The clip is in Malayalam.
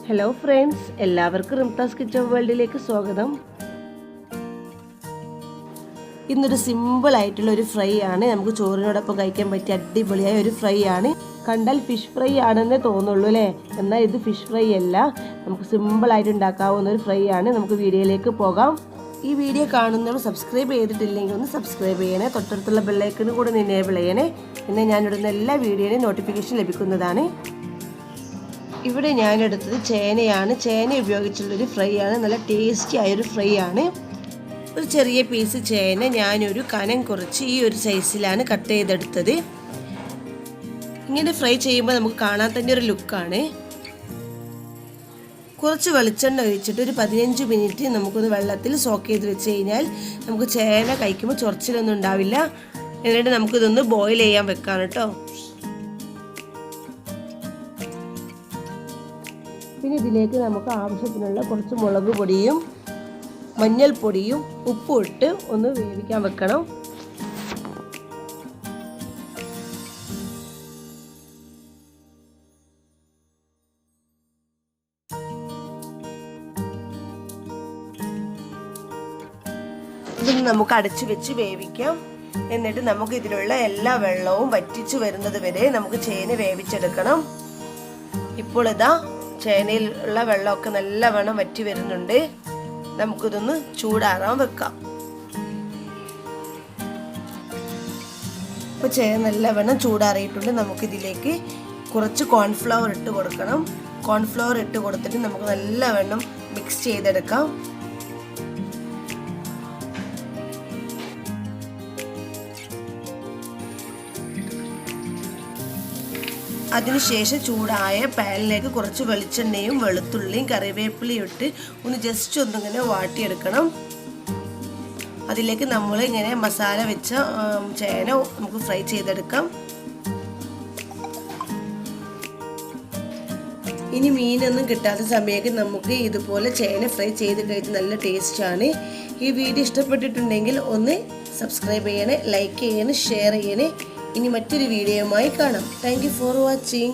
ഹലോ ഫ്രണ്ട്സ്, എല്ലാവർക്കും റിംതാസ് കിച്ചൺ വേൾഡിലേക്ക് സ്വാഗതം. ഇന്നൊരു സിമ്പിൾ ആയിട്ടുള്ള ഒരു ഫ്രൈ ആണ്. നമുക്ക് ചോറിനോടൊപ്പം കഴിക്കാൻ പറ്റിയ അടിപൊളിയായ ഒരു ഫ്രൈ ആണ്. കണ്ടാൽ ഫിഷ് ഫ്രൈ ആണെന്നേ തോന്നുള്ളൂ അല്ലേ? എന്നാൽ ഇത് ഫിഷ് ഫ്രൈ അല്ല. നമുക്ക് സിമ്പിളായിട്ട് ഉണ്ടാക്കാവുന്ന ഒരു ഫ്രൈ ആണ്. നമുക്ക് വീഡിയോയിലേക്ക് പോകാം. ഈ വീഡിയോ കാണുന്നവർ സബ്സ്ക്രൈബ് ചെയ്തിട്ടില്ലെങ്കിൽ ഒന്ന് സബ്സ്ക്രൈബ് ചെയ്യണേ. തൊട്ടടുത്തുള്ള ബെല്ലൈക്കനും കൂടെ എനേബിൾ ചെയ്യണേ. എന്നാൽ ഞാനിടുന്ന എല്ലാ വീഡിയോയും നോട്ടിഫിക്കേഷൻ ലഭിക്കുന്നതാണ്. ഇവിടെ ഞാനെടുത്തത് ചേനയാണ്. ചേന ഉപയോഗിച്ചുള്ളൊരു ഫ്രൈ ആണ്. നല്ല ടേസ്റ്റി ആയൊരു ഫ്രൈ ആണ്. ഒരു ചെറിയ പീസ് ചേന ഞാനൊരു കനം കുറച്ച് ഈ ഒരു സൈസിലാണ് കട്ട് ചെയ്തെടുത്തത്. ഇങ്ങനെ ഫ്രൈ ചെയ്യുമ്പോൾ നമുക്ക് കാണാൻ തന്നെ ഒരു ലുക്കാണ്. കുറച്ച് വെളിച്ചെണ്ണ ഒഴിച്ചിട്ട് ഒരു 15 മിനിറ്റ് നമുക്കൊന്ന് വെള്ളത്തിൽ സോക്ക് ചെയ്ത് വെച്ച് കഴിഞ്ഞാൽ നമുക്ക് ചേന കഴിക്കുമ്പോൾ ചൊറിച്ചിലൊന്നും ഉണ്ടാവില്ല. എന്നിട്ട് നമുക്കിതൊന്ന് ബോയിൽ ചെയ്യാൻ വെക്കാം കേട്ടോ. പിന്നെ ഇതിലേക്ക് നമുക്ക് ആവശ്യത്തിനുള്ള കുറച്ച് മുളക് പൊടിയും മഞ്ഞൾപ്പൊടിയും ഉപ്പും ഇട്ട് ഒന്ന് വേവിക്കാൻ വെക്കണം. ഇത് നമുക്ക് അടച്ചു വെച്ച് വേവിക്കാം. എന്നിട്ട് നമുക്ക് ഇതിലുള്ള എല്ലാ വെള്ളവും വറ്റിച്ചു വരുന്നത് വരെ നമുക്ക് ചേന വേവിച്ചെടുക്കണം. ഇപ്പോൾ ഇതാ ചേനയിലുള്ള വെള്ളമൊക്കെ നല്ലവണ്ണം വറ്റി വരുന്നുണ്ട്. നമുക്കിതൊന്ന് ചൂടാറാൻ വെക്കാം. ഇപ്പോൾ ചേന നല്ലവണ്ണം ചൂടാറിയിട്ടുണ്ട്. നമുക്കിതിലേക്ക് കുറച്ച് കോൺഫ്ലവർ ഇട്ട് കൊടുക്കണം. കോൺഫ്ലവർ ഇട്ട് കൊടുത്തിട്ട് നമുക്ക് നല്ലവണ്ണം മിക്സ് ചെയ്തെടുക്കാം. അതിനുശേഷം ചൂടായ പാനിലേക്ക് കുറച്ച് വെളിച്ചെണ്ണയും വെളുത്തുള്ളിയും കറിവേപ്പിലയും ഇട്ട് ഒന്ന് ജസ്റ്റ് ഒന്നിങ്ങനെ വാട്ടിയെടുക്കണം. അതിലേക്ക് നമ്മൾ ഇങ്ങനെ മസാല വെച്ച ചേന നമുക്ക് ഫ്രൈ ചെയ്തെടുക്കാം. ഇനി മീനൊന്നും കിട്ടാത്ത സമയമൊക്കെ നമുക്ക് ഇതുപോലെ ചേന ഫ്രൈ ചെയ്ത് കഴിച്ച് നല്ല ടേസ്റ്റാണ്. ഈ വീഡിയോ ഇഷ്ടപ്പെട്ടിട്ടുണ്ടെങ്കിൽ ഒന്ന് സബ്സ്ക്രൈബ് ചെയ്യണേ, ലൈക്ക് ചെയ്യണേ, ഷെയർ ചെയ്യണേ. ഇനി മറ്റൊരു വീഡിയോയുമായി കാണാം. Thank you for watching.